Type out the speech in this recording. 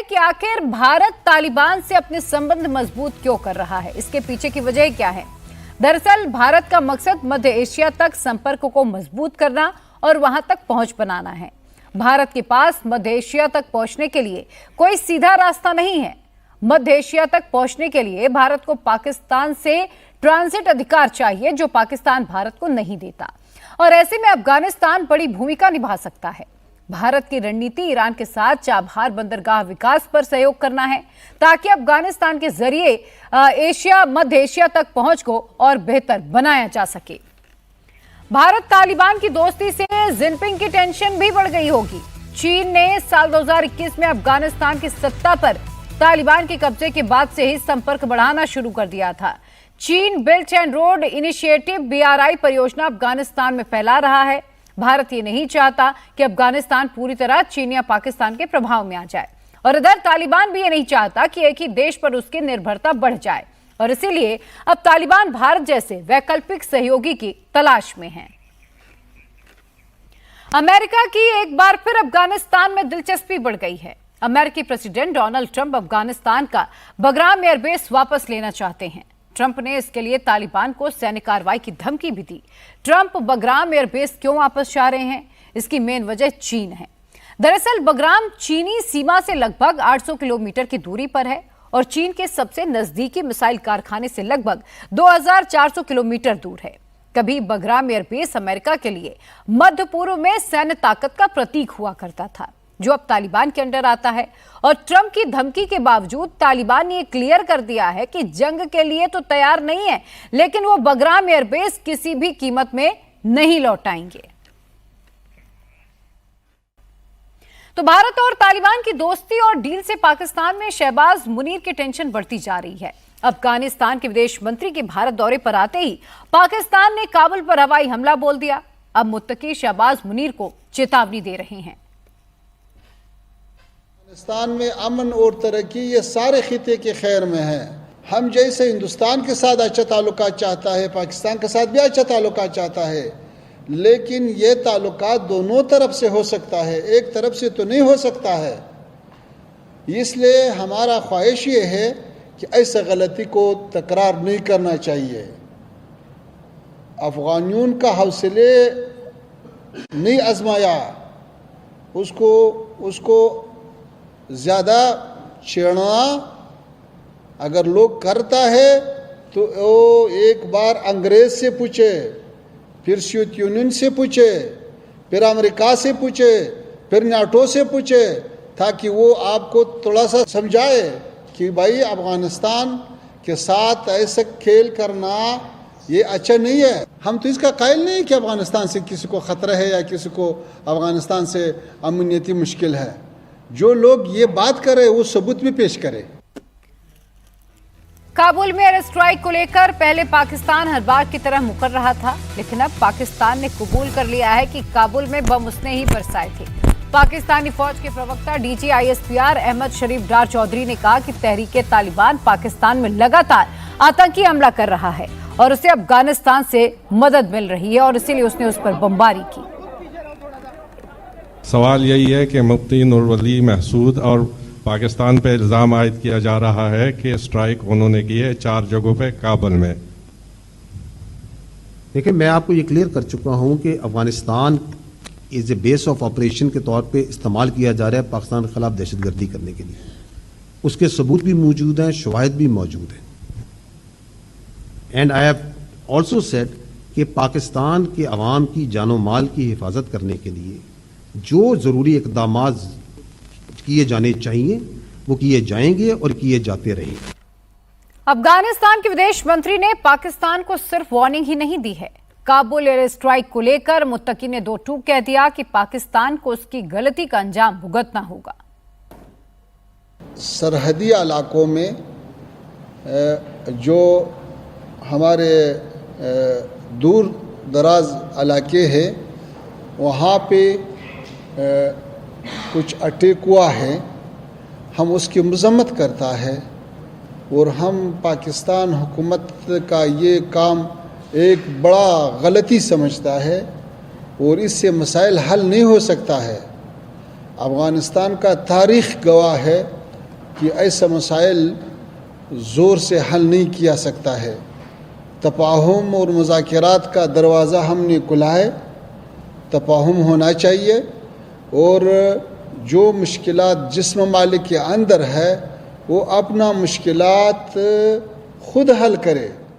कि आखिर भारत तालिबान से अपने संबंध मजबूत क्यों कर रहा है, इसके पीछे की वजह क्या है। दरअसल भारत का मकसद मध्य एशिया तक संपर्क को मजबूत करना और वहां तक पहुंच बनाना है। भारत के पास मध्य एशिया तक पहुंचने के लिए कोई सीधा रास्ता नहीं है। मध्य एशिया तक पहुंचने के लिए भारत को पाकिस्तान से ट्रांजिट अधिकार चाहिए, जो पाकिस्तान भारत को नहीं देता, और ऐसे में अफगानिस्तान बड़ी भूमिका निभा सकता है। भारत की रणनीति ईरान के साथ चाबहार बंदरगाह विकास पर सहयोग करना है, ताकि अफगानिस्तान के जरिए मध्य एशिया तक पहुंच को और बेहतर बनाया जा सके। भारत तालिबान की दोस्ती से जिनपिंग की टेंशन भी बढ़ गई होगी। चीन ने साल 2021 में अफगानिस्तान की सत्ता पर तालिबान के कब्जे के बाद से ही संपर्क बढ़ाना शुरू कर दिया था। चीन belt and road initiative BRI परियोजना अफगानिस्तान में फैला रहा है। भारत ये नहीं चाहता कि अफगानिस्तान पूरी तरह चीन या पाकिस्तान के प्रभाव में आ जाए, और इधर तालिबान भी ये नहीं चाहता कि एक ही देश पर उसकी निर्भरता बढ़ जाए, और इसीलिए अब तालिबान भारत जैसे वैकल्पिक सहयोगी की तलाश में है। अमेरिका की एक बार फिर अफगानिस्तान में दिलचस्पी बढ़ गई है। अमेरिकी प्रेसिडेंट डोनाल्ड ट्रंप अफगानिस्तान का बगराम एयरबेस वापस लेना चाहते हैं। ट्रंप ने इसके लिए तालिबान को सैन्य कार्रवाई की धमकी भी दी। ट्रंप बगराम एयरबेस क्यों वापस चाह रहे हैं, इसकी मेन वजह चीन है। दरअसल बगराम चीनी सीमा से लगभग 800 किलोमीटर की दूरी पर है और चीन के सबसे नजदीकी मिसाइल कारखाने से लगभग 2400 किलोमीटर दूर है। कभी बगराम एयरबेस अमेरिका के लिए मध्य पूर्व में सैन्य ताकत का प्रतीक हुआ करता था, जो अब तालिबान के अंडर आता है। और ट्रंप की धमकी के बावजूद तालिबान ने क्लियर कर दिया है कि जंग के लिए तो तैयार नहीं है, लेकिन वो बगराम एयरबेस किसी भी कीमत में नहीं लौटाएंगे। तो भारत और तालिबान की दोस्ती और डील से पाकिस्तान में शहबाज मुनीर की टेंशन बढ़ती जा रही है। अफगानिस्तान के विदेश मंत्री के भारत दौरे पर आते ही पाकिस्तान ने काबुल पर हवाई हमला बोल दिया। अब मुत्तकी शहबाज मुनीर को चेतावनी दे रहे हैं। पाकिस्तान में अमन और तरक्की ये सारे खिते के खैर में है। हम जैसे हिंदुस्तान के साथ अच्छा ताल्लुकात चाहता है, पाकिस्तान के साथ भी अच्छा ताल्लुकात चाहता है, लेकिन ये ताल्लुकात दोनों तरफ से हो सकता है, एक तरफ से तो नहीं हो सकता है। इसलिए हमारा ख्वाहिश ये है कि ऐसा गलती को तकरार नहीं करना चाहिए। अफगानियों का हौसले नहीं आजमाया, उसको ज़्यादा छेड़ना अगर लोग करता है तो वो एक बार अंग्रेज़ से पूछे, फिर सोवियत यूनियन से पूछे, फिर अमेरिका से पूछे, फिर नाटो से पूछे, ताकि वो आपको थोड़ा सा समझाए कि भाई अफगानिस्तान के साथ ऐसा खेल करना ये अच्छा नहीं है। हम तो इसका कायल नहीं कि अफगानिस्तान से किसी को ख़तरा है या किसी को अफगानिस्तान से अमनीती मुश्किल है। जो लोग ये बात करे वो सबूत भी पेश करे। काबुल में एयर स्ट्राइक को लेकर पहले पाकिस्तान हर बार की तरह मुकर रहा था, लेकिन अब पाकिस्तान ने कबूल कर लिया है कि काबुल में बम उसने ही बरसाए थे। पाकिस्तानी फौज के प्रवक्ता DG ISPR अहमद शरीफ डार चौधरी ने कहा कि तहरीके तालिबान पाकिस्तान में लगातार आतंकी हमला कर रहा है और उसे अफगानिस्तान से मदद मिल रही है, और इसीलिए उसने उस पर बमबारी की। सवाल यही है कि मुफ्ती नूरवली महसूद और पाकिस्तान पे इल्ज़ाम आयद किया जा रहा है कि स्ट्राइक उन्होंने की है 4 जगहों पे काबुल में। देखिए, मैं आपको ये क्लियर कर चुका हूं कि Afghanistan as a base of operation के तौर पे इस्तेमाल किया जा रहा है पाकिस्तान के खिलाफ दहशतगर्दी करने के लिए। उसके सबूत भी मौजूद हैं, शवाहिद भी मौजूद हैं। And I have also said कि पाकिस्तान के अवाम की जानो माल की हिफाजत करने के लिए जो ज़रूरी इक़दाम किए जाने चाहिए वो किए जाएंगे और किए जाते रहेंगे। अफगानिस्तान के विदेश मंत्री ने पाकिस्तान को सिर्फ वार्निंग ही नहीं दी है। काबुल एयर स्ट्राइक को लेकर मुत्तकी ने 2 टूक कह दिया कि पाकिस्तान को उसकी गलती का अंजाम भुगतना होगा। सरहदी इलाकों में जो हमारे दूर दराज इलाके हैं वहाँ पे कुछ अटैक हुआ है, हम उसकी मज़म्मत करता है और हम पाकिस्तान हुकूमत का ये काम एक बड़ा गलती समझता है और इससे मसाइल हल नहीं हो सकता है। अफ़गानिस्तान का तारीख़ गवाह है कि ऐसा मसाइल ज़ोर से हल नहीं किया सकता है। तफाहुम और मुज़ाकरात का दरवाज़ा हमने खुला है, तफाहुम होना चाहिए और जो मुश्किलात जिस ममालिक के अंदर है वो अपना मुश्किलात खुद हल करे।